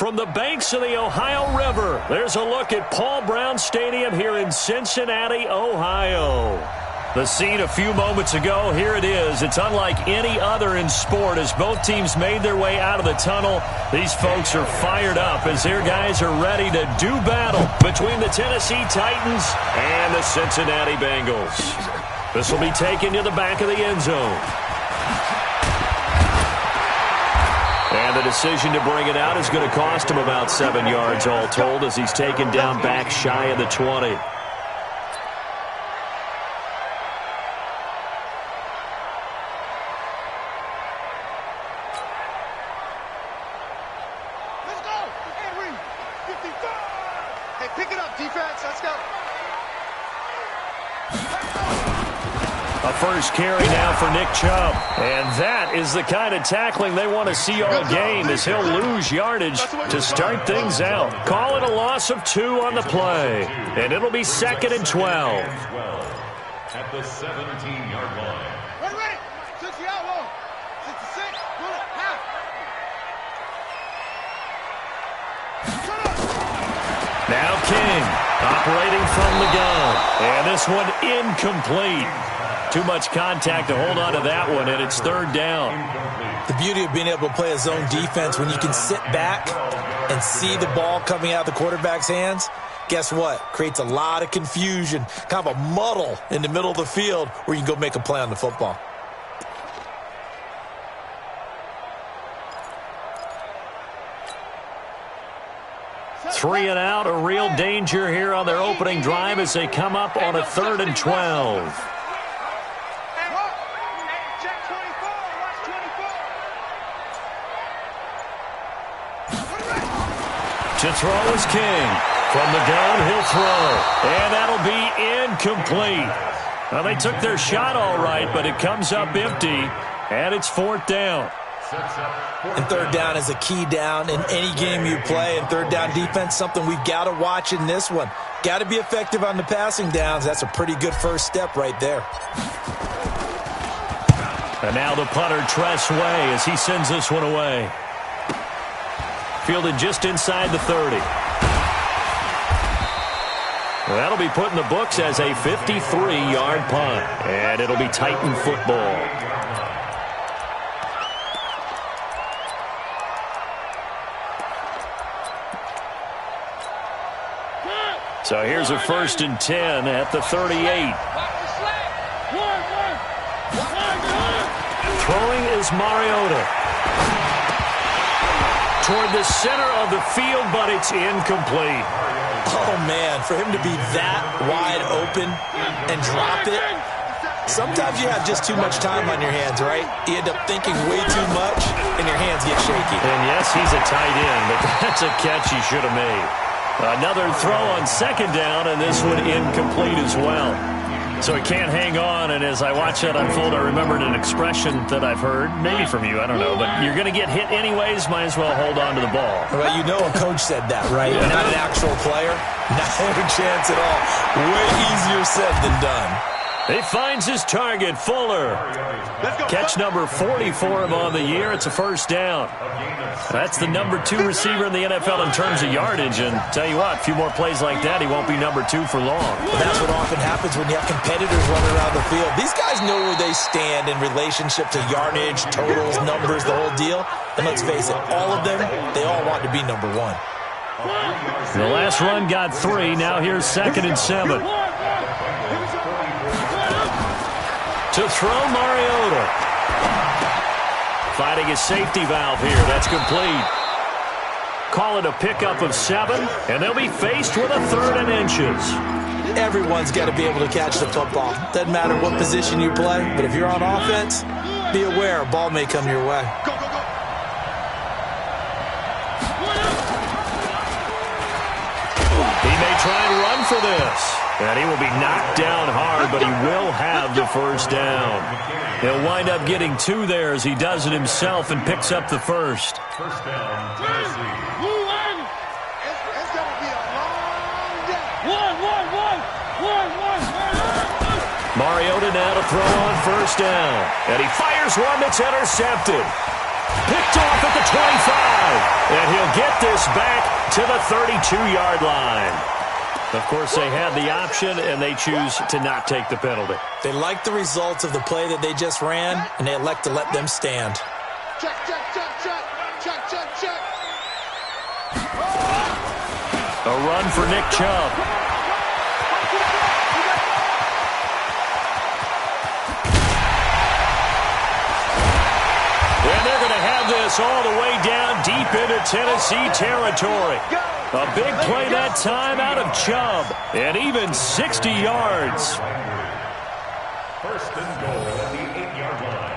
From the banks of the Ohio River, there's a look at Paul Brown Stadium here in Cincinnati, Ohio. The scene a few moments ago, here it is. It's unlike any other in sport as both teams made their way out of the tunnel. These folks are fired up as their guys are ready to do battle between the Tennessee Titans and the Cincinnati Bengals. This will be taken to the back of the end zone. And the decision to bring it out is going to cost him about 7 yards all told as he's taken down back shy of the 20. Let's go! Henry! 55! Hey, pick it up, defense. Let's go! A first carry now for Nick Chubb. And that is the kind of tackling they want to see all game as he'll lose yardage to start things out. Call it a loss of 2 on the play. And it'll be 2nd and 12. At the 17-yard line. Ready! 60 out long. 66. Pull it. Half. Now King operating from the gun. And this one incomplete. Too much contact to hold on to that one, and it's 3rd down. The beauty of being able to play a zone defense when you can sit back and see the ball coming out of the quarterback's hands, guess what? Creates a lot of confusion, kind of a muddle in the middle of the field where you can go make a play on the football. Three and out, a real danger here on their opening drive as they come up on a 3rd and 12. To throw is King. From the gun, he'll throw. And that'll be incomplete. Well, they took their shot all right, but it comes up empty, and it's 4th down. And 3rd down is a key down in any game you play, and 3rd down defense, something we've got to watch in this one. Got to be effective on the passing downs. That's a pretty good first step right there. And now the punter, Tress Way, as he sends this one away. Fielded just inside the 30. That'll be put in the books as a 53-yard punt. And it'll be Titan football. So here's a 1st and 10 at the 38. Throwing is Mariota. Toward the center of the field, but it's incomplete. Oh, man, for him to be that wide open and drop it, sometimes you have just too much time on your hands, right? You end up thinking way too much, and your hands get shaky. And, yes, he's a tight end, but that's a catch he should have made. Another throw on 2nd down, and this one incomplete as well. So he can't hang on, and as I watch that unfold, I remembered an expression that I've heard, maybe from you, I don't know, but you're going to get hit anyways, might as well hold on to the ball. Well, you know a coach said that, right? Yeah. Not an actual player. Not a chance at all. Way easier said than done. He finds his target, Fuller. Catch number 40 for him on the year. It's a 1st down. That's the number 2 receiver in the NFL in terms of yardage. And tell you what, a few more plays like that, he won't be number 2 for long. Well, that's what often happens when you have competitors running around the field. These guys know where they stand in relationship to yardage, totals, numbers, the whole deal. And let's face it, all of them, they all want to be number 1. The last run got 3. Now here's 2nd and 7. To throw, Mariota. Finding a safety valve here. That's complete. Call it a pickup of 7, and they'll be faced with a 3rd and inches. Everyone's got to be able to catch the football. Doesn't matter what position you play, but if you're on offense, be aware a ball may come your way. He may try and run for this. And he will be knocked down hard, but he will have the 1st down. He'll wind up getting 2 there as he does it himself and picks up the 1st. 1st down, Tennessee. It's going to be a long day. Mariota now to throw on 1st down. And he fires one that's intercepted. Picked picked off at the 25. And he'll get this back to the 32-yard line. Of course, they had the option, and they choose to not take the penalty. They like the results of the play that they just ran, and they elect to let them stand. Check, check, check, check. Check, check, check. A run for Nick Chubb. And they're going to have this all the way down deep into Tennessee territory. A big play that time out of Chubb, and even 60 yards. First and goal at the 8-yard line.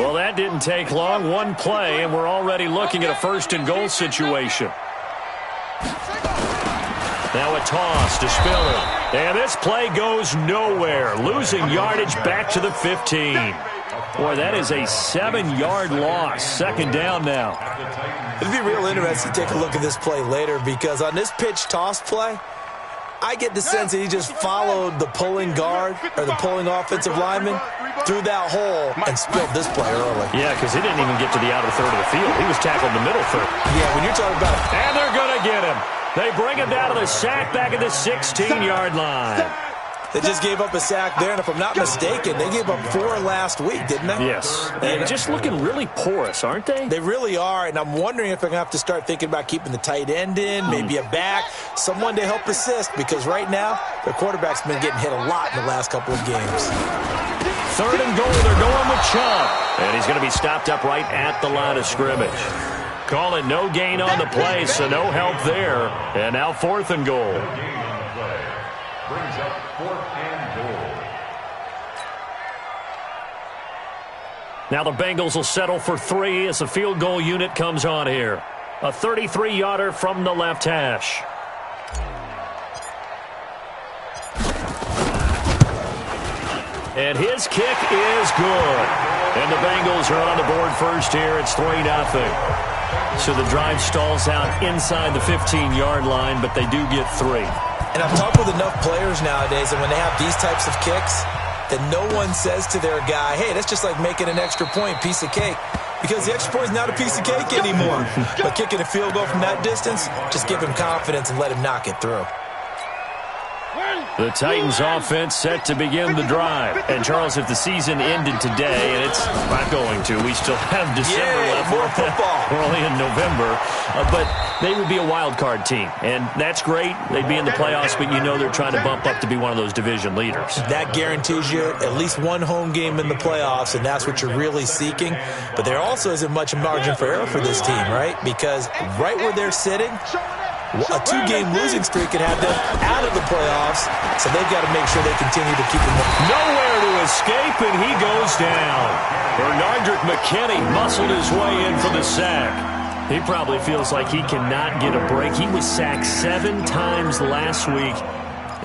Well, that didn't take long. One play, and we're already looking at a first and goal situation. Now a toss to Spiller. And this play goes nowhere. Losing yardage back to the 15. Boy, that is a 7-yard loss. Second down now. It'd be real interesting to take a look at this play later because on this pitch toss play, I get the sense that he just followed the pulling guard or the pulling offensive lineman through that hole and spilled this play early. Yeah, because he didn't even get to the outer third of the field. He was tackled in the middle third. Yeah, when you're talking about... And they're going to get him. They bring him down to the sack back at the 16-yard line. They just gave up a sack there, and if I'm not mistaken, they gave up 4 last week, didn't they? Yes. And just looking really porous, aren't they? They really are, and I'm wondering if they're going to have to start thinking about keeping the tight end in, maybe a back, someone to help assist, because right now, their quarterback's been getting hit a lot in the last couple of games. Third and goal, they're going with Chubb. And he's going to be stopped up right at the line of scrimmage. Call it no gain on the play, so no help there. And now fourth and goal. No gain on the play. Brings up 4th and goal. Now the Bengals will settle for 3 as the field goal unit comes on here. A 33-yarder from the left hash. And his kick is good. And the Bengals are on the board first here. It's 3-0. So the drive stalls out inside the 15-yard line, but they do get 3. And I've talked with enough players nowadays, and when they have these types of kicks, that no one says to their guy, hey, that's just like making an extra point, piece of cake. Because the extra point is not a piece of cake anymore. But kicking a field goal from that distance, just give him confidence and let him knock it through. The Titans offense set to begin the drive. And, Charles, if the season ended today, and it's not going to, we still have December left. More football. We're only in November. But they would be a wild card team. And that's great. They'd be in the playoffs, but you know they're trying to bump up to be one of those division leaders. That guarantees you at least one home game in the playoffs, and that's what you're really seeking. But there also isn't much margin for error for this team, right? Because right where they're sitting, a 2-game losing streak could have them out of the playoffs, so they've got to make sure they continue to keep them nowhere to escape, and he goes down. Bernardrick McKinney muscled his way in for the sack. He probably feels like he cannot get a break. He was sacked 7 times last week,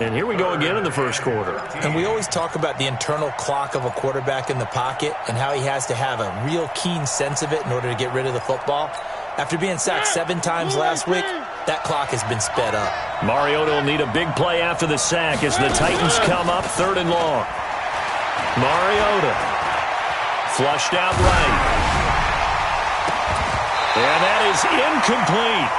and here we go again in the first quarter. And we always talk about the internal clock of a quarterback in the pocket and how he has to have a real keen sense of it in order to get rid of the football. After being sacked 7 times last week, that clock has been sped up. Mariota will need a big play after the sack as the Titans come up 3rd and long. Mariota flushed out right. And that is incomplete.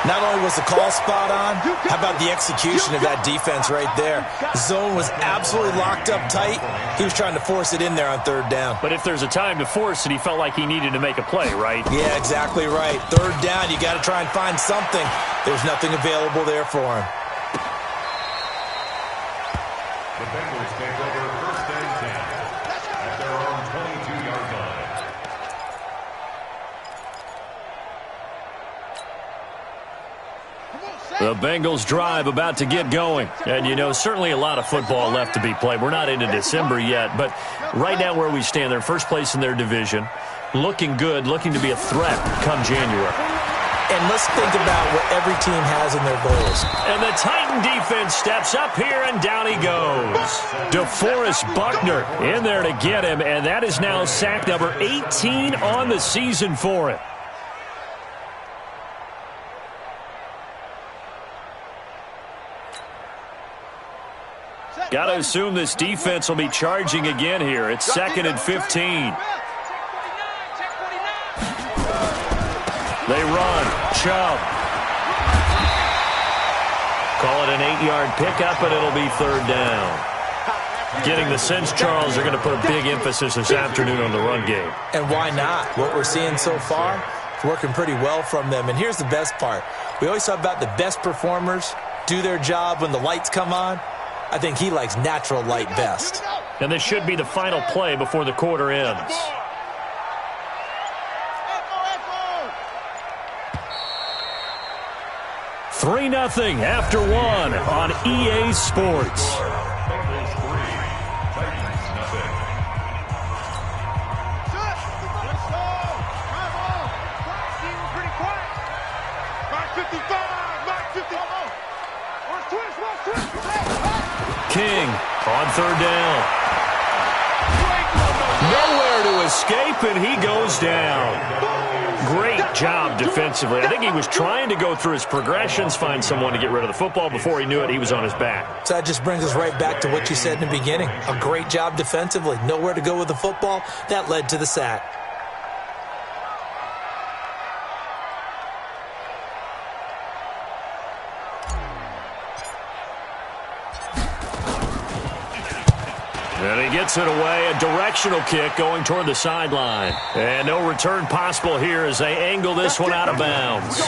Not only was the call spot on, how about the execution of that defense right there? Zone was absolutely locked up tight. He was trying to force it in there on 3rd down. But if there's a time to force it, he felt like he needed to make a play, right? Yeah, exactly right. 3rd down, you got to try and find something. There's nothing available there for him. The Bengals take over 1st and 10 at their own 22-yard line. The Bengals drive about to get going. And, you know, certainly a lot of football left to be played. We're not into December yet, but right now where we stand, they're first place in their division. Looking good, looking to be a threat come January. And let's think about what every team has in their goals. And the Titan defense steps up here, and down he goes. DeForest Buckner in there to get him, and that is now sack number 18 on the season for him. Got to assume this defense will be charging again here. It's 2nd and 15. They run. Chubb. Call it an 8-yard pickup, and it'll be 3rd down. Getting the sense, Charles, they're going to put a big emphasis this afternoon on the run game. And why not? What we're seeing so far, it's working pretty well from them. And here's the best part. We always talk about the best performers do their job when the lights come on. I think he likes natural light best. And this should be the final play before the quarter ends. Three 3-0 after 1 on EA Sports. King on 3rd down. Nowhere to escape, and he goes down. Great job defensively. I think he was trying to go through his progressions, find someone to get rid of the football. Before he knew it, he was on his back. So that just brings us right back to what you said in the beginning. A great job defensively. Nowhere to go with the football. That led to the sack. And he gets it away, a directional kick going toward the sideline. And no return possible here as they angle this one out of bounds.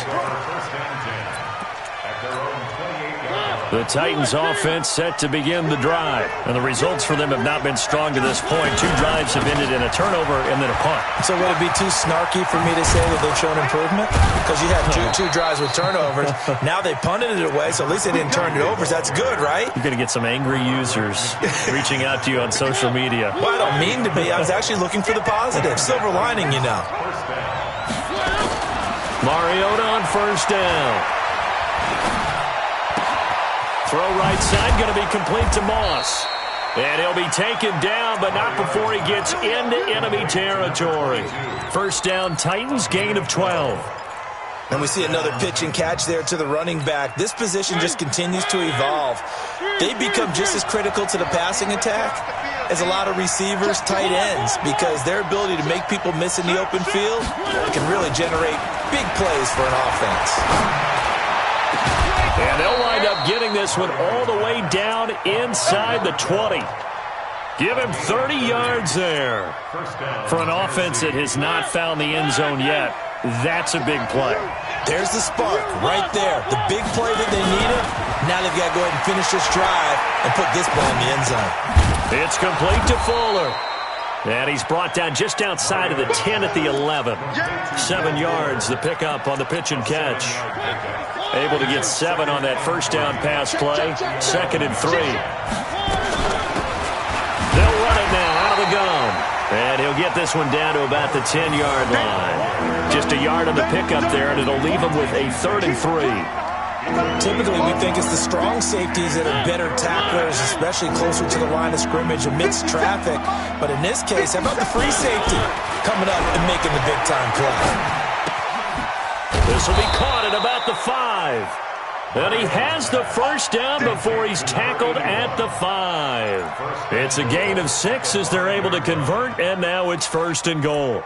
The Titans offense set to begin the drive. And the results for them have not been strong to this point. 2 drives have ended in a turnover and then a punt. So would it be too snarky for me to say that they've shown improvement? Because you had two drives with turnovers. Now they punted it away, so at least they didn't turn it over. So that's good, right? You're going to get some angry users reaching out to you on social media. Well, I don't mean to be. I was actually looking for the positive. Silver lining, you know. Mariota on 1st down. Throw right side, going to be complete to Moss. And he'll be taken down, but not before he gets into enemy territory. 1st down, Titans, gain of 12. And we see another pitch and catch there to the running back. This position just continues to evolve. They become just as critical to the passing attack as a lot of receivers, tight ends, because their ability to make people miss in the open field can really generate big plays for an offense. And they'll wind up getting this one all the way down inside the 20. Give him 30 yards there. For an offense that has not found the end zone yet, that's a big play. There's the spark right there. The big play that they needed. Now they've got to go ahead and finish this drive and put this ball in the end zone. It's complete to Fuller. And he's brought down just outside of the 10 at the 11. 7 yards, the pickup on the pitch and catch. Able to get 7 on that 1st down pass play. 2nd and 3. They'll run it now out of the gun. And he'll get this one down to about the 10-yard line. Just a yard on the pickup there, and it'll leave him with a 3rd and 3. Typically, we think it's the strong safeties that are better tacklers, especially closer to the line of scrimmage amidst traffic. But in this case, how about the free safety coming up and making the big-time play? This will be caught at about the 5. And he has the 1st down before he's tackled at the 5. It's a gain of 6 as they're able to convert, and now it's 1st and goal.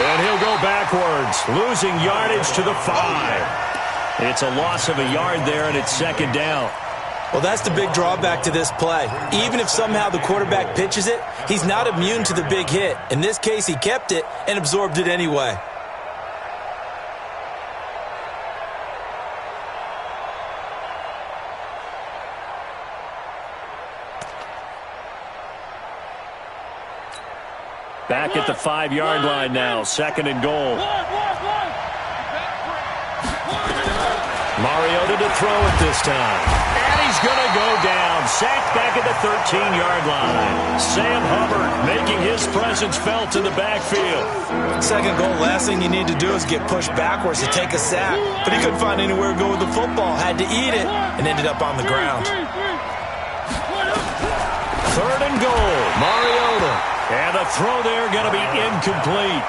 And he'll go backwards, losing yardage to the 5. It's a loss of a yard there, and it's 2nd down. Well, that's the big drawback to this play. Even if somehow the quarterback pitches it, he's not immune to the big hit. In this case, he kept it and absorbed it anyway. Back at the 5-yard line now, 2nd and goal. Mariota to throw it this time. And he's going to go down. Sacked back at the 13-yard line. Sam Hubbard making his presence felt in the backfield. 2nd goal, last thing you need to do is get pushed backwards to take a sack. But he couldn't find anywhere to go with the football. Had to eat it and ended up on the ground. and goal. Mariota. And the throw there going to be incomplete.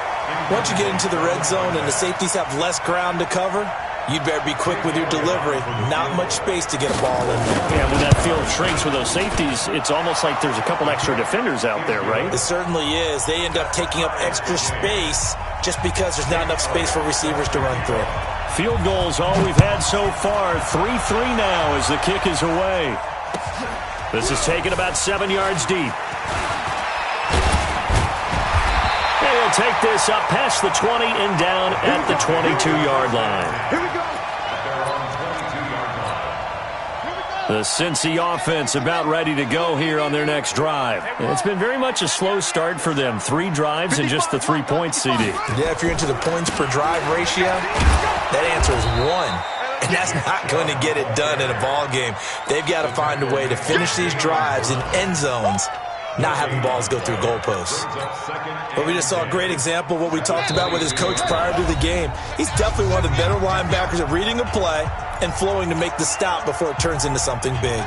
Once you get into the red zone and the safeties have less ground to cover, you'd better be quick with your delivery. Not much space to get a ball in there. Yeah, when that field shrinks with those safeties, it's almost like there's a couple extra defenders out there, right? It certainly is. They end up taking up extra space just because there's not enough space for receivers to run through. Field goals all we've had so far. 3-3 now as the kick is away. This is taken about 7 yards deep. And he'll take this up past the 20 and down at the 22-yard line. Here we go. The Cincy offense about ready to go here on their next drive. And it's been very much a slow start for them. 3 drives and just the 3 points, CD. Yeah, if you're into the points per drive ratio, that answer is 1. And that's not going to get it done in a ball game. They've got to find a way to finish these drives in end zones, not having balls go through goalposts. But we just saw a great example of what we talked about with his coach prior to the game. He's definitely one of the better linebackers at reading a play and flowing to make the stop before it turns into something big.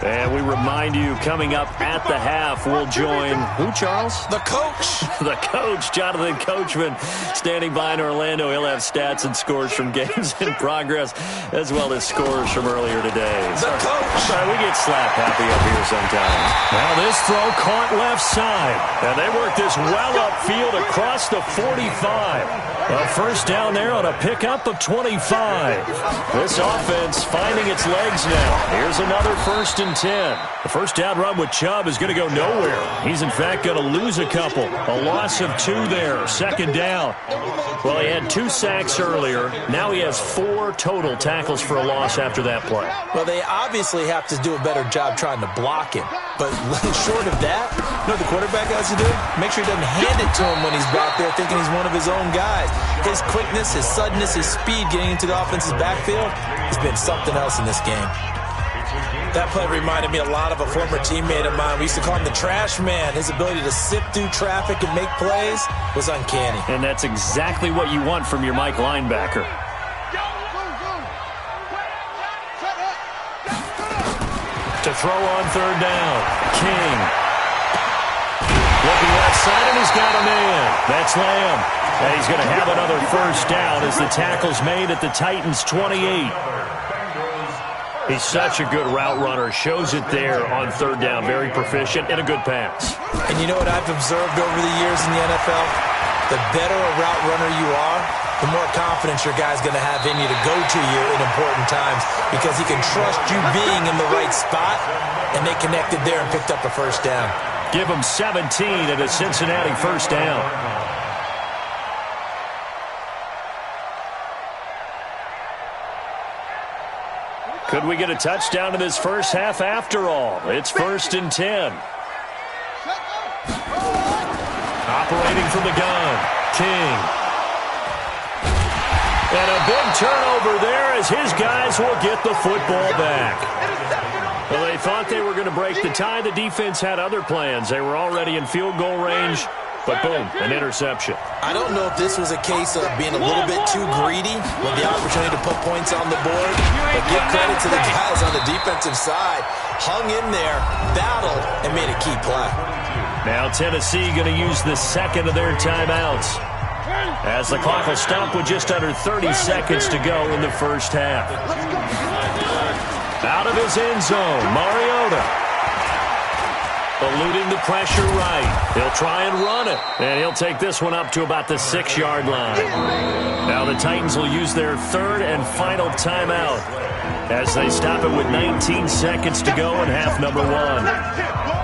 And we remind you, coming up at the half, we'll join who, Charles? The coach. The coach, Jonathan Coachman, standing by in Orlando. He'll have stats and scores from games in progress, as well as scores from earlier today. The coach. Sorry, we get slap happy up here sometimes. Now this throw caught left side. And they work this well upfield across the 45. A first down there on a pickup of 25. This offense finding its legs now. Here's another 1st and 10. The first down run with Chubb is going to go nowhere. He's, in fact, going to lose a couple. A loss of 2 there. 2nd down. Well, he had 2 sacks earlier. Now he has 4 total tackles for a loss after that play. Well, they obviously have to do a better job trying to block him. But short of that, you know what the quarterback has to do? Make sure he doesn't hand it to him when he's back there thinking he's one of his own guys. His quickness, his suddenness, his speed getting into the offense's backfield has been something else in this game. That play reminded me a lot of a former teammate of mine. We used to call him the trash man. His ability to sift through traffic and make plays was uncanny. And that's exactly what you want from your Mike linebacker. To throw on 3rd down. King. Looking left side, and he's got a man. That's Lamb. And he's going to have another first down as the tackle's made at the Titans' 28. He's such a good route runner. Shows it there on 3rd down. Very proficient and a good pass. And you know what I've observed over the years in the NFL? The better a route runner you are, the more confidence your guy's going to have in you to go to you in important times because he can trust you being in the right spot, and they connected there and picked up a first down. Give him 17 at a Cincinnati first down. Could we get a touchdown in this first half after all? It's 1st and 10. Operating from the gun, King. And a big turnover there as his guys will get the football back. Well, they thought they were going to break the tie. The defense had other plans. They were already in field goal range, but boom, an interception. I don't know if this was a case of being a little bit too greedy with the opportunity to put points on the board, but give credit to the guys on the defensive side. Hung in there, battled, and made a key play. Now Tennessee going to use the 2nd of their timeouts as the clock will stop with just under 30 seconds to go in the first half. Out of his end zone, Mariota. Eluding the pressure right. He'll try and run it. And he'll take this one up to about the 6-yard line. Now the Titans will use their 3rd and final timeout as they stop it with 19 seconds to go in half number 1.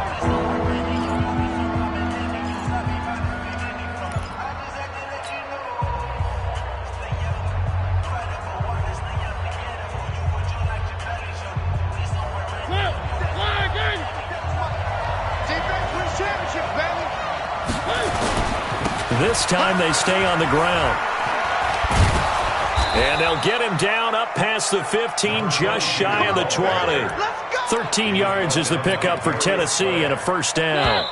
This time they stay on the ground. And they'll get him down up past the 15, just shy of the 20. 13 yards is the pickup for Tennessee and a first down.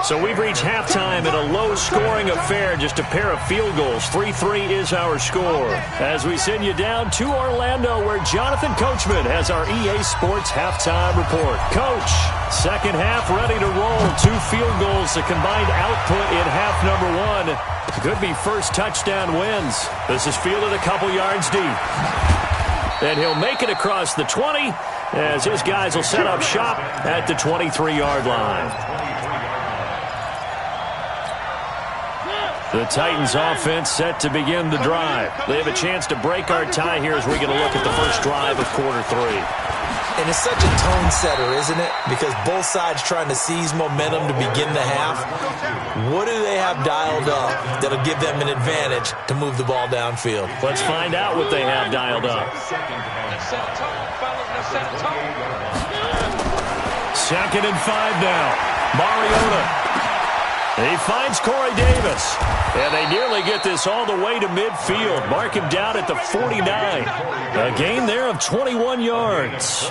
So we've reached halftime in a low-scoring affair, just a pair of field goals. 3-3 is our score. As we send you down to Orlando, where Jonathan Coachman has our EA Sports halftime report. Coach, second half ready to roll. 2 field goals, the combined output in half number 1. Could be first touchdown wins. This is fielded a couple yards deep. And he'll make it across the 20 as his guys will set up shop at the 23-yard line. The Titans offense set to begin the drive. They have a chance to break our tie here as we get a look at the first drive of quarter 3. And it's such a tone setter, isn't it? Because both sides trying to seize momentum to begin the half. What do they have dialed up that'll give them an advantage to move the ball downfield? Let's find out what they have dialed up. Second and 5 now. Mariota. He finds Corey Davis. And they nearly get this all the way to midfield. Mark him down at the 49. A gain there of 21 yards.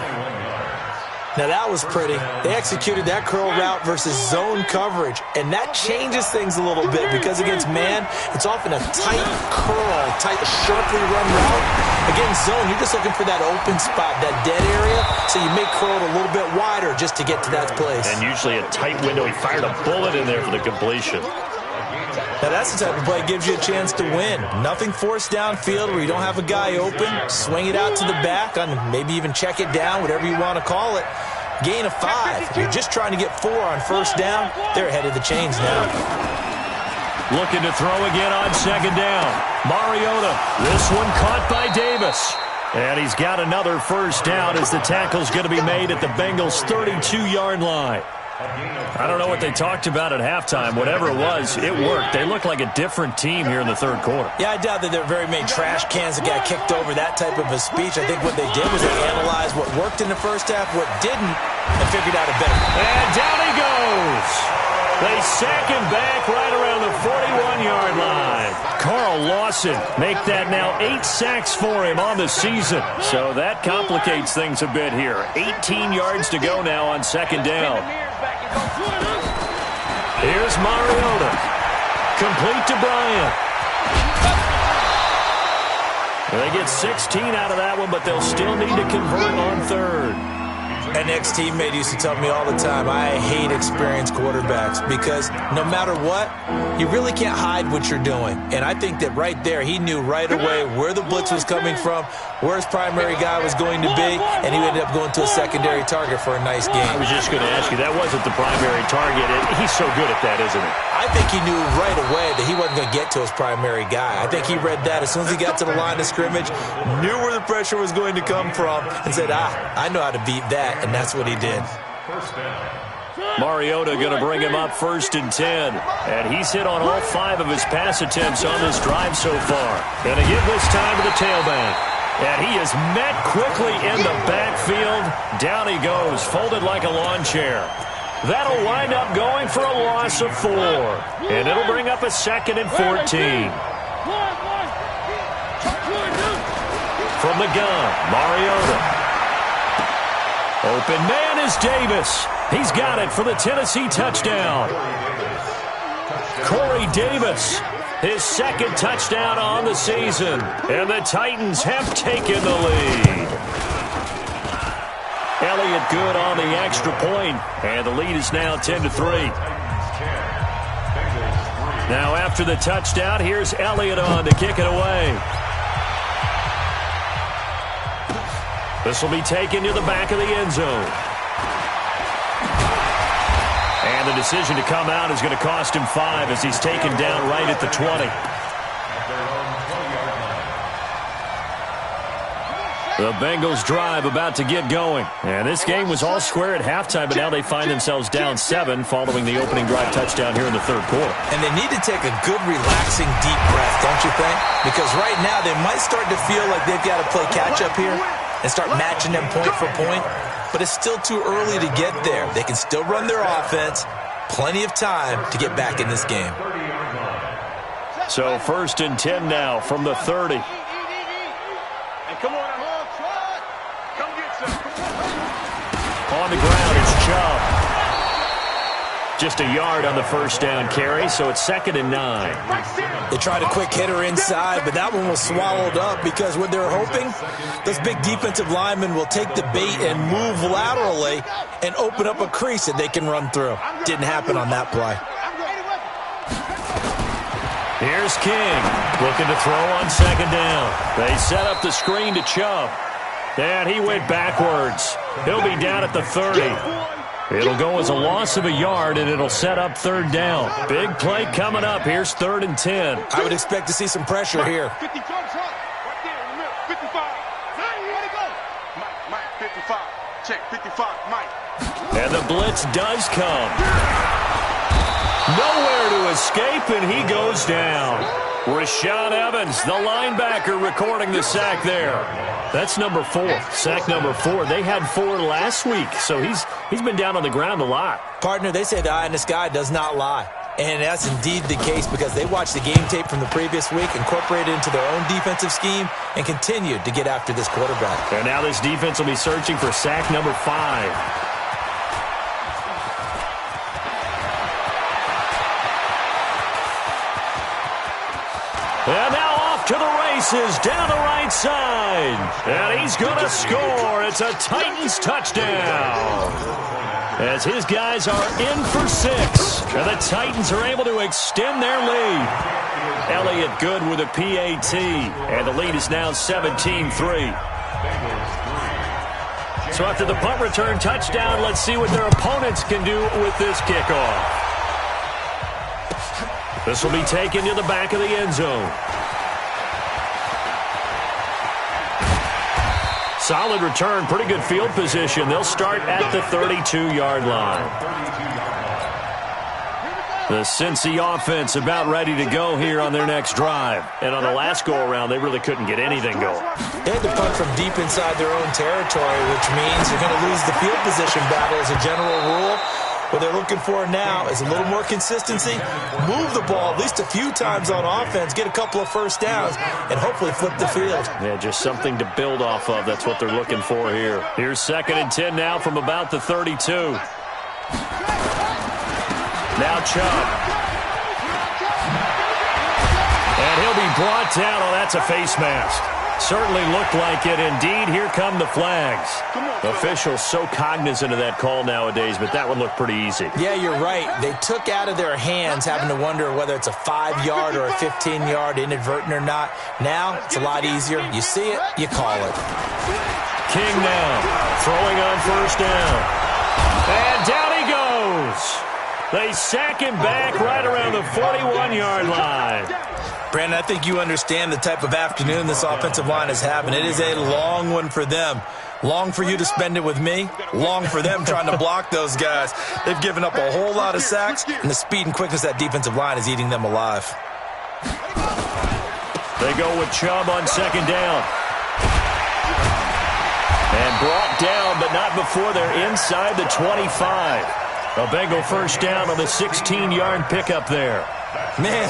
Now that was pretty. They executed that curl route versus zone coverage, and that changes things a little bit because against man, it's often a tight curl, tight, sharply run route. Against zone, you're just looking for that open spot, that dead area, so you make curl it a little bit wider just to get to that place. And usually a tight window. He fired a bullet in there for the completion. Now that's the type of play that gives you a chance to win. Nothing forced downfield where you don't have a guy open. Swing it out to the back, on maybe even check it down, whatever you want to call it. Gain of 5. If you're just trying to get 4 on first down, they're ahead of the chains now. Looking to throw again on second down. Mariota, this one caught by Davis. And he's got another first down as the tackle's going to be made at the Bengals' 32-yard line. I don't know what they talked about at halftime. Whatever it was, it worked. They look like a different team here in the third quarter. Yeah, I doubt that there are very many trash cans that got kicked over, that type of a speech. I think what they did was they analyzed what worked in the first half, what didn't, and figured out a better. And down he goes. They sack him back right around the 41-yard line. Carl Lawson make that now 8 sacks for him on the season. So that complicates things a bit here. 18 yards to go now on second down. Here's Mariota. Complete to Bryant. They get 16 out of that one, but they'll still need to convert on third. An ex-teammate used to tell me all the time, I hate experienced quarterbacks because no matter what, you really can't hide what you're doing. And I think that right there, he knew right away where the blitz was coming from, where his primary guy was going to be, and he ended up going to a secondary target for a nice game. I was just going to ask you, that wasn't the primary target. He's so good at that, isn't he? I think he knew right away that he wasn't going to get to his primary guy. I think he read that as soon as he got to the line of scrimmage, knew where the pressure was going to come from, and said, I know how to beat that, and that's what he did. Mariota going to bring him up 1st and 10. And he's hit on all 5 of his pass attempts on this drive so far. Going to give this time to the tailback. And he is met quickly in the backfield. Down he goes, folded like a lawn chair. That'll wind up going for a loss of 4. And it'll bring up a 2nd and 14. From the gun, Mariota. Open man is Davis. He's got it for the Tennessee touchdown. Corey Davis, his 2nd touchdown on the season. And the Titans have taken the lead. Elliott good on the extra point, and the lead is now 10-3. Now after the touchdown, here's Elliott on to kick it away. This will be taken to the back of the end zone. And the decision to come out is going to cost him 5 as he's taken down right at the 20. The Bengals drive about to get going. And this game was all square at halftime, but now they find themselves down 7 following the opening drive touchdown here in the third quarter. And they need to take a good, relaxing, deep breath, don't you think? Because right now they might start to feel like they've got to play catch-up here and start matching them point for point. But it's still too early to get there. They can still run their offense. Plenty of time to get back in this game. So 1st and 10 now from the 30. On the ground, it's Chubb. Just a yard on the first down carry, so it's 2nd and 9. They tried a quick hitter inside, but that one was swallowed up because what they're hoping, those big defensive linemen will take the bait and move laterally and open up a crease that they can run through. Didn't happen on that play. Here's King, looking to throw on 2nd down. They set up the screen to Chubb, and he went backwards. He'll be down at the 30. It'll go as a loss of a yard, and it'll set up 3rd down. Big play coming up. Here's 3rd and 10. I would expect to see some pressure here. 50 jump shot. Right there in the middle. 55. Mike, where'd it go? Mike, 55. Check, 55. Mike. And the blitz does come. Nowhere to escape, and he goes down. Rashaan Evans, the linebacker, recording the sack there. That's number 4, sack number 4. They had 4 last week, so he's been down on the ground a lot. Partner, they say the eye in the sky does not lie. And that's indeed the case because they watched the game tape from the previous week, incorporated it into their own defensive scheme, and continued to get after this quarterback. And now this defense will be searching for sack number 5. And now off to the races, down the right side. And he's going to score. It's a Titans touchdown. As his guys are in for 6. And the Titans are able to extend their lead. Elliott good with a PAT. And the lead is now 17-3. So after the punt return touchdown, let's see what their opponents can do with this kickoff. This will be taken to the back of the end zone. Solid return, pretty good field position. They'll start at the 32-yard line. The Cincy offense about ready to go here on their next drive. And on the last go-around, they really couldn't get anything going. They had to punt from deep inside their own territory, which means they're going to lose the field position battle as a general rule. What they're looking for now is a little more consistency, move the ball at least a few times on offense, get a couple of first downs, and hopefully flip the field. Yeah, just something to build off of. That's what they're looking for here. Here's 2nd and 10 now from about the 32. Now Chubb. And he'll be brought down. Oh, that's a face mask. Certainly looked like it. Indeed, here come the flags. Officials so cognizant of that call nowadays, but that one looked pretty easy. Yeah, you're right. They took out of their hands having to wonder whether it's a 5-yard or a 15-yard inadvertent or not. Now, it's a lot easier. You see it, you call it. King now, throwing on 1st down. And down he goes. They sack him back right around the 41-yard line. Brandon, I think you understand the type of afternoon this offensive line is having. It is a long one for them. Long for you to spend it with me. Long for them trying to block those guys. They've given up a whole lot of sacks, and the speed and quickness of that defensive line is eating them alive. They go with Chubb on 2nd down. And brought down, but not before they're inside the 25. A Bengal first down on the 16-yard pickup there. Man,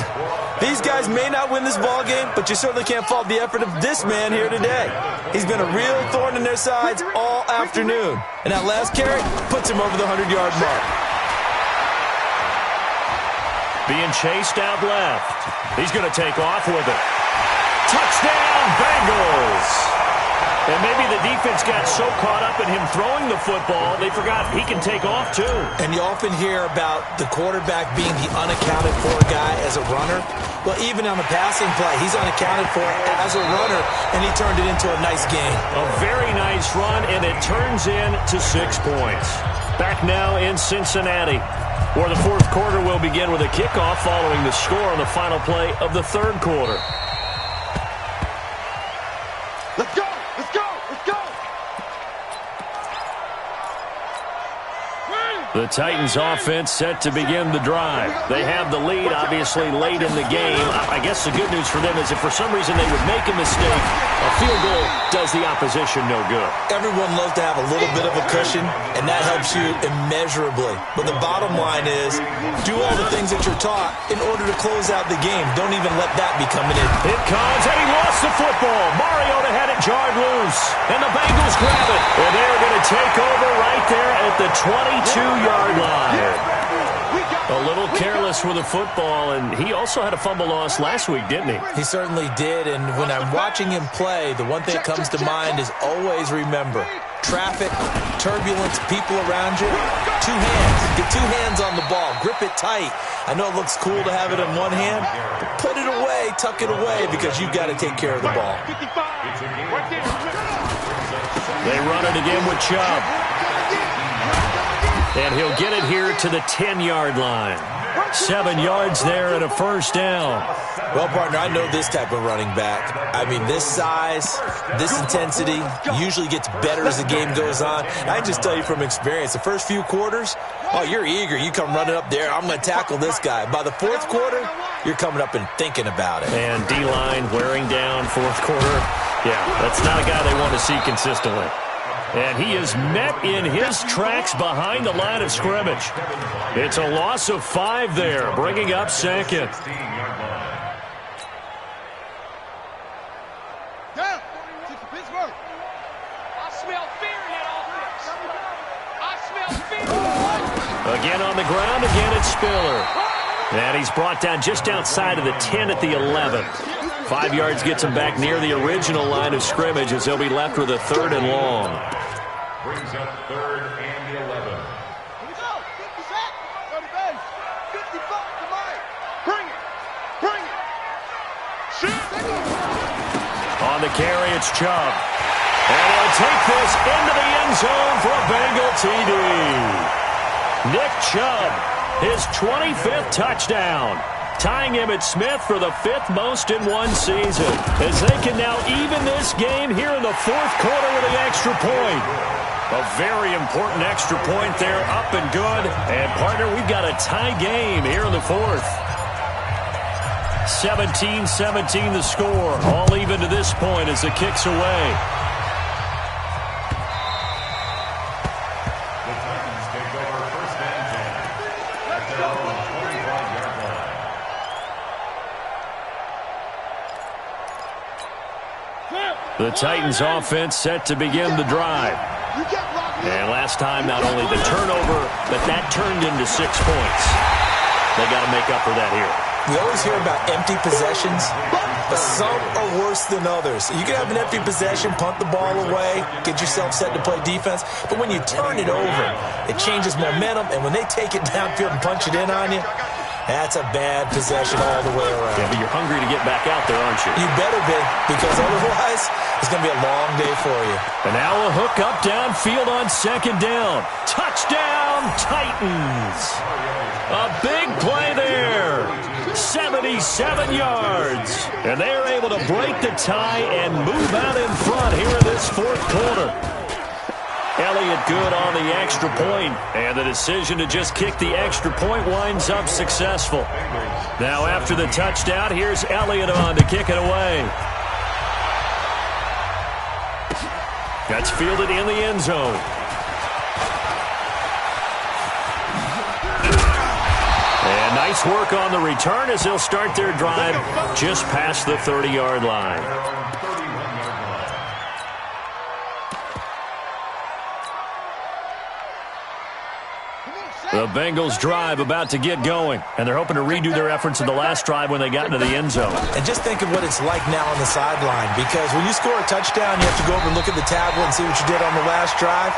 these guys may not win this ball game, but you certainly can't fault the effort of this man here today. He's been a real thorn in their sides all afternoon. And that last carry puts him over the 100-yard mark. Being chased out left. He's going to take off with it. Touchdown, Bengals! And maybe the defense got so caught up in him throwing the football, they forgot he can take off too. And you often hear about the quarterback being the unaccounted for guy as a runner. Well, even on the passing play, he's unaccounted for as a runner, and he turned it into a nice game. A very nice run, and it turns into 6 points. Back now in Cincinnati, where the 4th quarter will begin with a kickoff following the score on the final play of the 3rd quarter. Let's go! Let's go! Let's go! The Titans offense set to begin the drive. They have the lead, obviously, late in the game. I guess the good news for them is if for some reason they would make a mistake, a field goal does the opposition no good. Everyone loves to have a little bit of a cushion, and that helps you immeasurably. But the bottom line is, do all the things that you're taught in order to close out the game. Don't even let that become an issue. It comes, and he lost the football. Mariota had it jarred loose, and the Bengals grab it. And they're going to take over right there at the 22-yard line. A little careless with the football, and he also had a fumble loss last week, didn't he? He certainly did, and when I'm watching him play, the one thing that comes to mind is always remember, traffic, turbulence, people around you, two hands. Get two hands on the ball. Grip it tight. I know it looks cool to have it in one hand, but put it away, tuck it away, because you've got to take care of the ball. They run it again with Chubb. And he'll get it here to the 10-yard line. 7 yards there and a first down. Well, partner, I know this type of running back. I mean, this size, this intensity usually gets better as the game goes on. I just tell you from experience, the first few quarters, oh, you're eager. You come running up there, I'm going to tackle this guy. By the fourth quarter, you're coming up and thinking about it. And D-line wearing down fourth quarter. Yeah, that's not a guy they want to see consistently. And he is met in his tracks behind the line of scrimmage. It's a loss of 5 there, bringing up second. Again on the ground, again it's Spiller. And he's brought down just outside of the 10 at the 11. 5 yards gets him back near the original line of scrimmage as they'll be left with a 3rd and long. Brings up 3rd and 11. Here we go. 50 55. Come on. Bring it. Bring it. Shoot. On the carry, it's Chubb. And he'll take this into the end zone for a Bengal TD. Nick Chubb, his 25th touchdown, tying him at Smith for the 5th most in one season, as they can now even this game here in the 4th quarter with the extra point. A very important extra point there, up and good. And, partner, we've got a tie game here in the 4th. 17-17 the score, all even to this point as the kick's away. The Titans offense set to begin the drive. And last time, not only the turnover, but that turned into 6 points. They got to make up for that here. We always hear about empty possessions, but some are worse than others. You can have an empty possession, punt the ball away, get yourself set to play defense, but when you turn it over, it changes momentum, and when they take it downfield and punch it in on you, that's a bad possession all the way around. Yeah, but you're hungry to get back out there, aren't you? You better be, because otherwise it's going to be a long day for you. And now a hook up downfield on 2nd down. Touchdown, Titans. A big play there. 77 yards. And they are able to break the tie and move out in front here in this 4th quarter. Elliott good on the extra point, and the decision to just kick the extra point winds up successful. Now after the touchdown, here's Elliott on to kick it away. That's fielded in the end zone. And nice work on the return as they'll start their drive just past the 30-yard line. The Bengals drive about to get going, and they're hoping to redo their efforts in the last drive when they got into the end zone. And just think of what it's like now on the sideline, because when you score a touchdown, you have to go over and look at the tablet and see what you did on the last drive.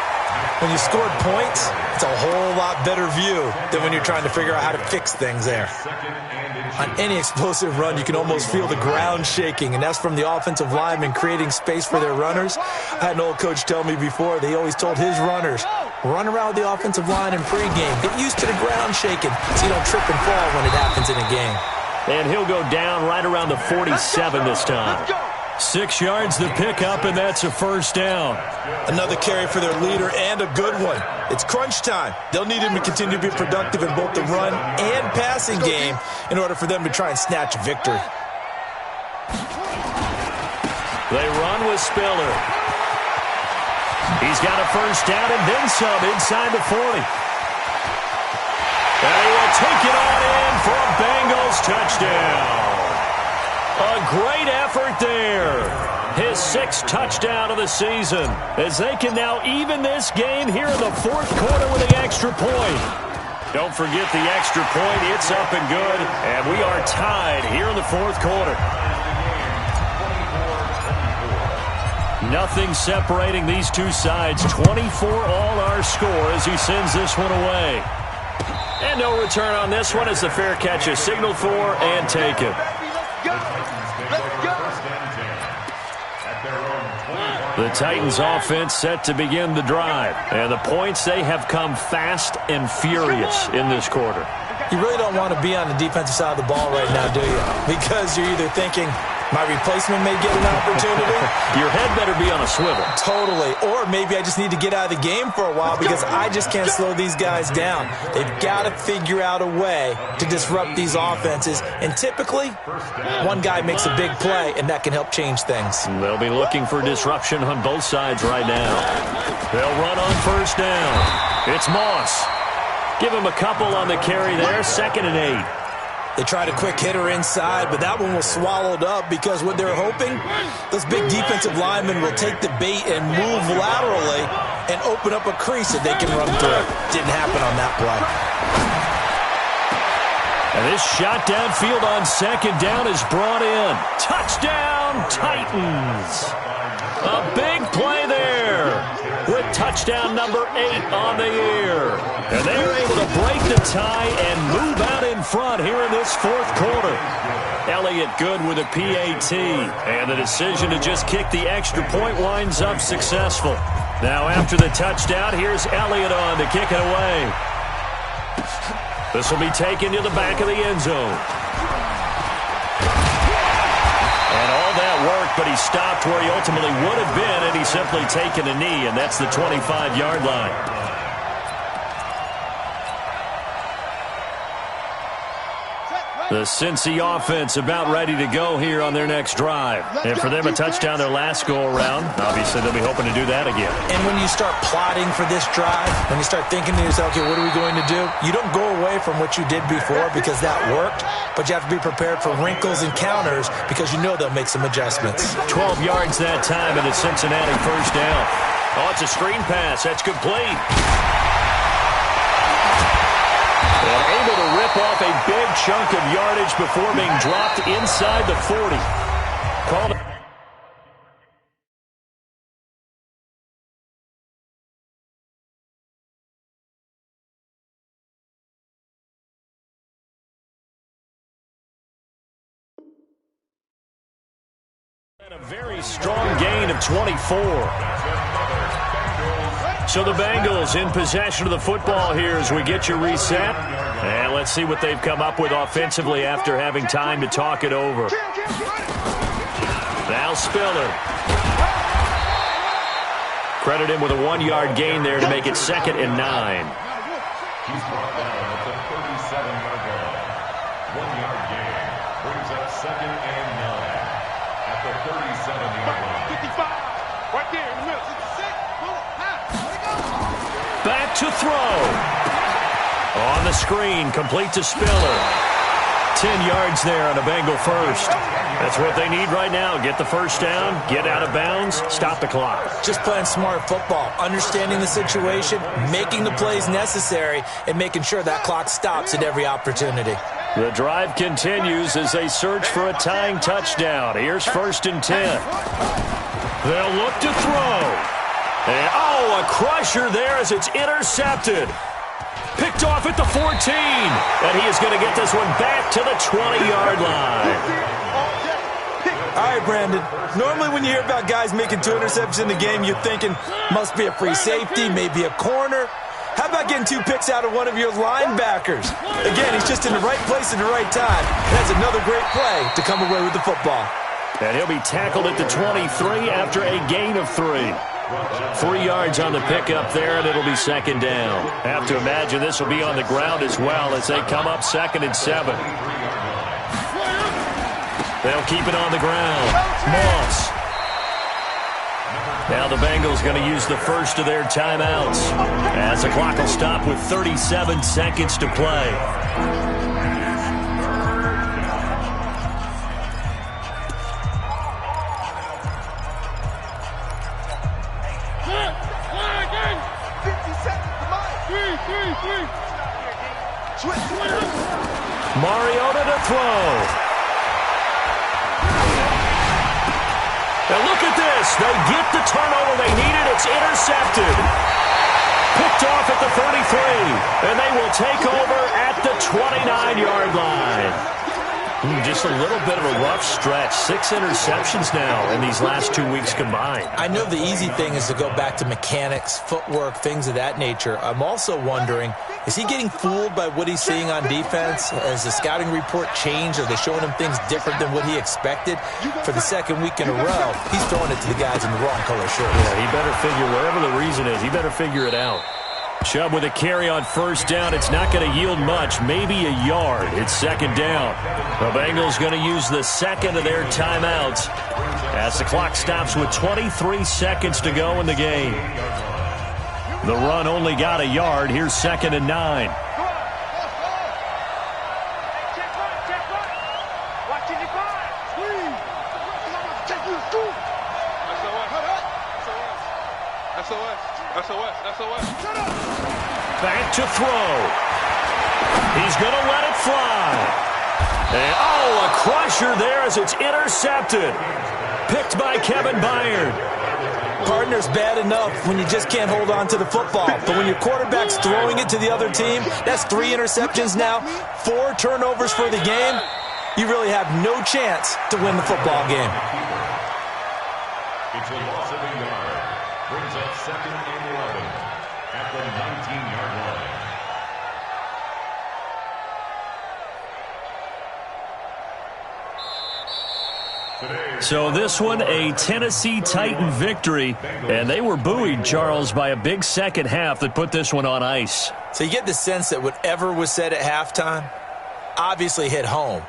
When you scored points, it's a whole lot better view than when you're trying to figure out how to fix things there. On any explosive run, you can almost feel the ground shaking, and that's from the offensive linemen creating space for their runners. I had an old coach tell me before, they always told his runners, run around with the offensive line in pregame. Get used to the ground shaking so you don't trip and fall when it happens in a game. And he'll go down right around the 47 this time. 6 yards to pick up, and that's a first down. Another carry for their leader, and a good one. It's crunch time. They'll need him to continue to be productive in both the run and passing game in order for them to try and snatch a victory. They run with Spiller. He's got a first down and then some inside the 40. And he will take it on in for a Bengals touchdown. A great effort there. His 6th touchdown of the season, as they can now even this game here in the 4th quarter with the extra point. Don't forget the extra point. It's up and good. And we are tied here in the fourth quarter. Nothing separating these two sides. 24 all our score as he sends this one away. And no return on this one as the fair catch is signaled for and taken. The Titans offense set to begin the drive. And the points, they have come fast and furious in this quarter. You really don't want to be on the defensive side of the ball right now, do you? Because you're either thinking, my replacement may get an opportunity. Your head better be on a swivel. Totally. Or maybe I just need to get out of the game for a while because I just can't slow these guys down. They've got to figure out a way to disrupt these offenses. And typically, one guy makes a big play, and that can help change things. They'll be looking for disruption on both sides right now. They'll run on first down. It's Moss. Give him a couple on the carry there. 2nd and 8. They tried a quick hitter inside, but that one was swallowed up because what they're hoping, those big defensive linemen will take the bait and move laterally and open up a crease that they can run through. Didn't happen on that play. And this shot downfield on 2nd down is brought in. Touchdown, Titans. A big play there with touchdown number 8 on the year. And they are able to break the tie and move out in front here in this fourth quarter. Elliott good with a PAT. And the decision to just kick the extra point winds up successful. Now after the touchdown, here's Elliott on to kick it away. This will be taken to the back of the end zone. And all that worked, but he stopped where he ultimately would have been, and he's simply taken a knee, and that's the 25-yard line. The Cincy offense about ready to go here on their next drive. And for them, a touchdown their last go-around. Obviously, they'll be hoping to do that again. And when you start plotting for this drive, when you start thinking to yourself, okay, what are we going to do? You don't go away from what you did before because that worked, but you have to be prepared for wrinkles and counters because you know they'll make some adjustments. 12 yards that time, and it's Cincinnati first down. Oh, it's a screen pass. That's complete. And able to rip off a big chunk of yardage before being dropped inside the 40. Called a very strong gain of 24. So the Bengals in possession of the football here as we get you reset. And let's see what they've come up with offensively after having time to talk it over. Now Spiller. Credit him with a 1-yard gain there to make it 2nd and 9. He's brought down at the 37-yard line. 1-yard gain brings up 2nd and 9 at the 37-yard line. 55, right there in the middle. 66, back to throw. On the screen, complete to Spiller. 10 yards there on a Bengal first. That's what they need right now. Get the first down, get out of bounds, stop the clock. Just playing smart football, understanding the situation, making the plays necessary, and making sure that clock stops at every opportunity. The drive continues as they search for a tying touchdown. Here's 1st and 10. They'll look to throw. And, oh, a crusher there as it's intercepted. Picked off at the 14. And he is going to get this one back to the 20-yard line. All right, Brandon. Normally when you hear about guys making 2 interceptions in the game, you're thinking, must be a free safety, maybe a corner. How about getting 2 picks out of one of your linebackers? Again, he's just in the right place at the right time. That's another great play to come away with the football. And he'll be tackled at the 23 after a gain of 3. 3 yards on the pickup there, and it'll be 2nd down. Have to imagine this will be on the ground as well as they come up 2nd and 7. They'll keep it on the ground. Moss. Now the Bengals going to use the first of their timeouts as the clock will stop with 37 seconds to play. Mariota to throw. And look at this. They get the turnover they needed. It's intercepted. Picked off at the 33. And they will take over at the 29-yard line. Just a little bit of a rough stretch. 6 interceptions now in these last 2 weeks combined. I know the easy thing is to go back to mechanics, footwork, things of that nature. I'm also wondering, is he getting fooled by what he's seeing on defense? Has the scouting report changed? Are they showing him things different than what he expected? For the second week in a row, he's throwing it to the guys in the wrong color shirts. Yeah, he better figure, whatever the reason is, he better figure it out. Chubb with a carry on first down. It's not going to yield much, maybe a yard. It's second down. The Bengals going to use the second of their timeouts as the clock stops with 23 seconds to go in the game. The run only got a yard. Here's 2nd and 9. Back to throw. He's going to let it fly. And, a crusher there as it's intercepted. Picked by Kevin Byard. Partner's bad enough when you just can't hold on to the football. But when your quarterback's throwing it to the other team, that's 3 interceptions now, 4 turnovers for the game. You really have no chance to win the football game. It's a loss of a yard. Brings up 2nd and 11 at the 19-yard line. So this one, a Tennessee Titan victory, and they were buoyed, Charles, by a big second half that put this one on ice. So you get the sense that whatever was said at halftime obviously hit home.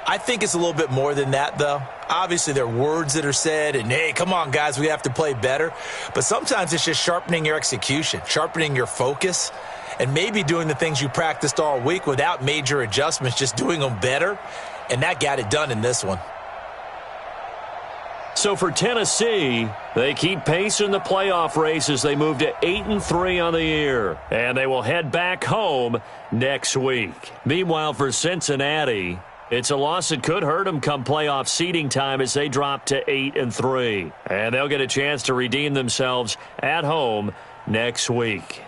I think it's a little bit more than that, though. Obviously, there are words that are said, and, hey, come on, guys, we have to play better. But sometimes it's just sharpening your execution, sharpening your focus, and maybe doing the things you practiced all week without major adjustments, just doing them better. And that got it done in this one. So for Tennessee, they keep pace in the playoff race as they move to 8-3 on the year. And they will head back home next week. Meanwhile, for Cincinnati, it's a loss that could hurt them come playoff seeding time as they drop to 8-3. And they'll get a chance to redeem themselves at home next week.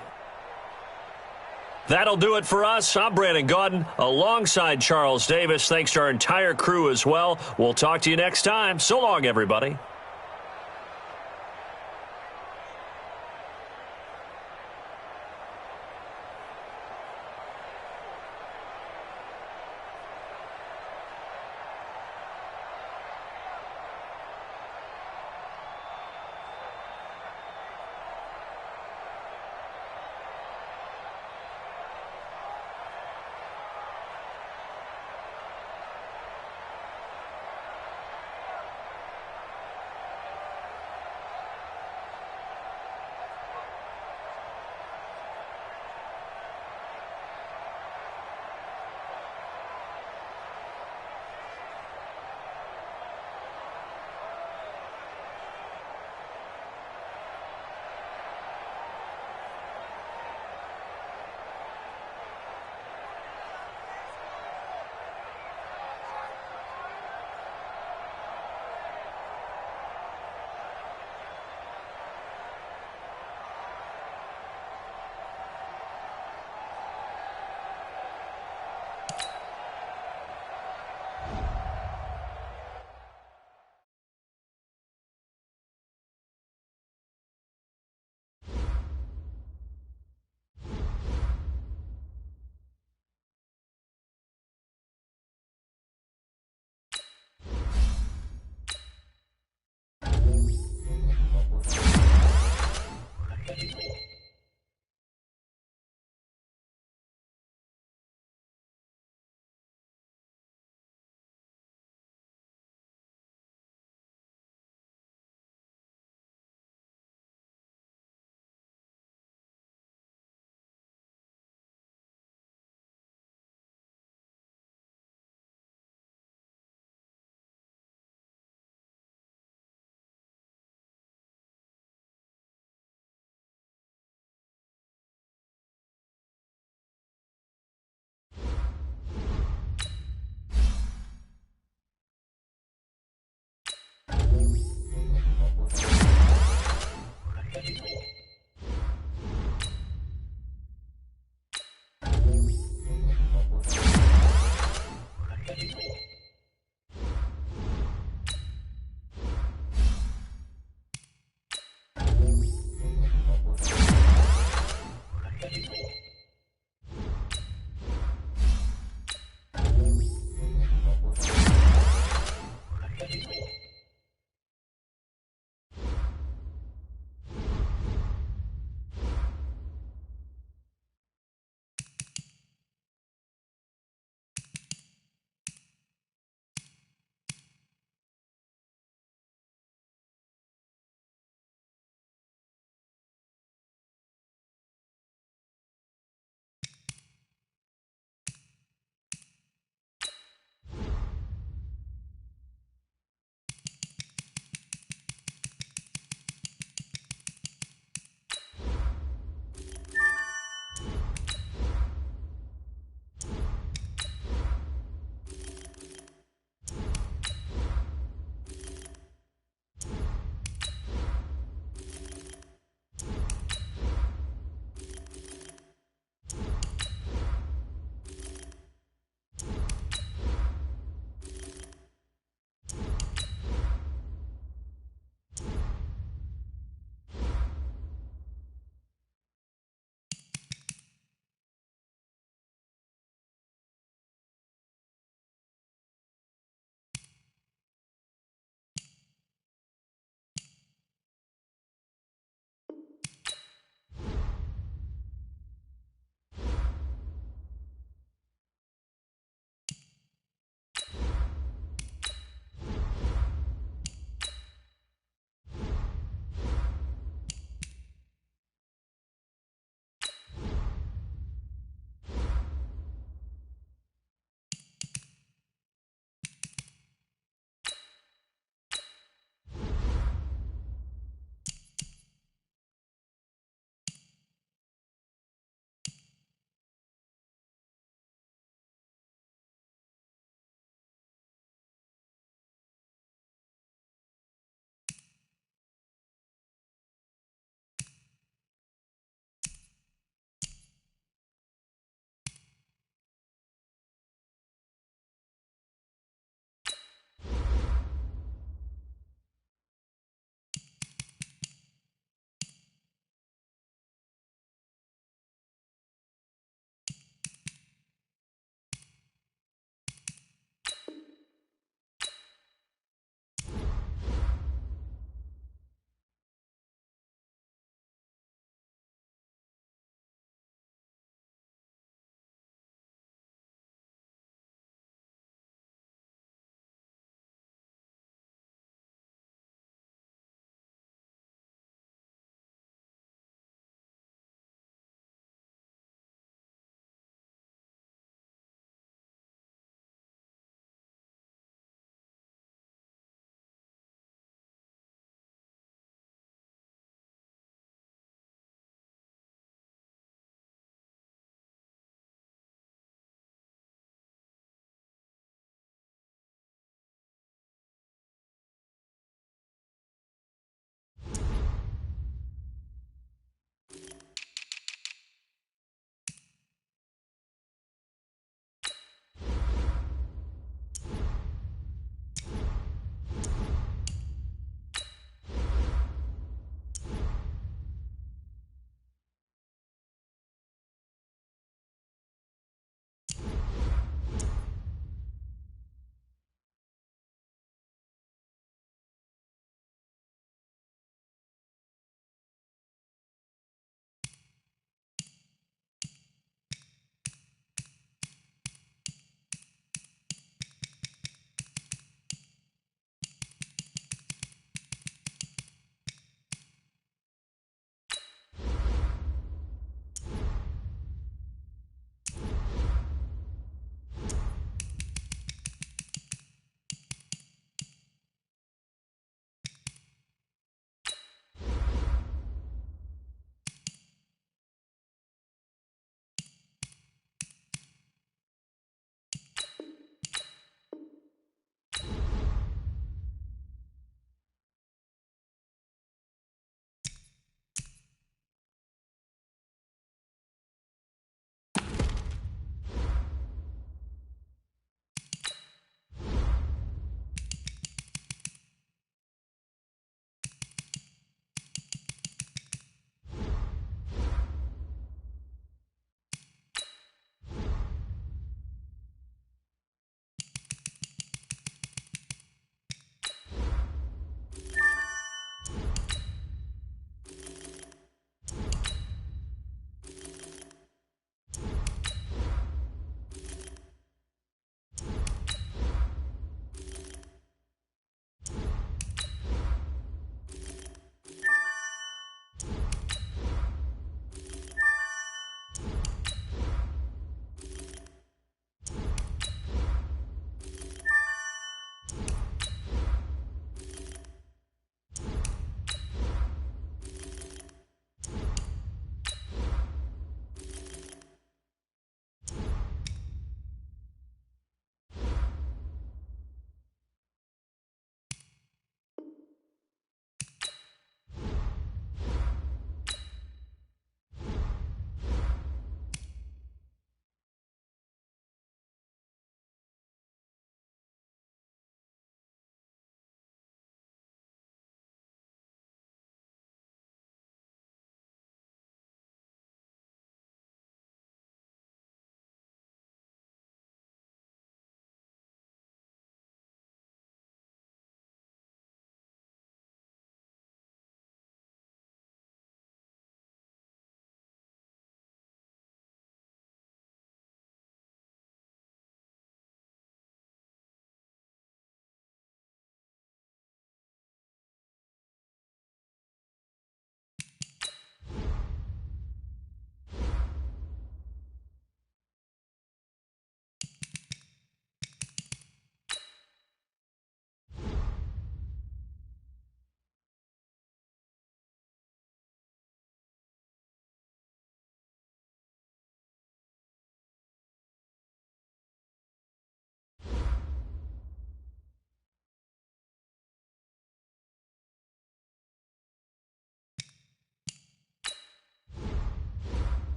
That'll do it for us. I'm Brandon Gaudin alongside Charles Davis. Thanks to our entire crew as well. We'll talk to you next time. So long, everybody.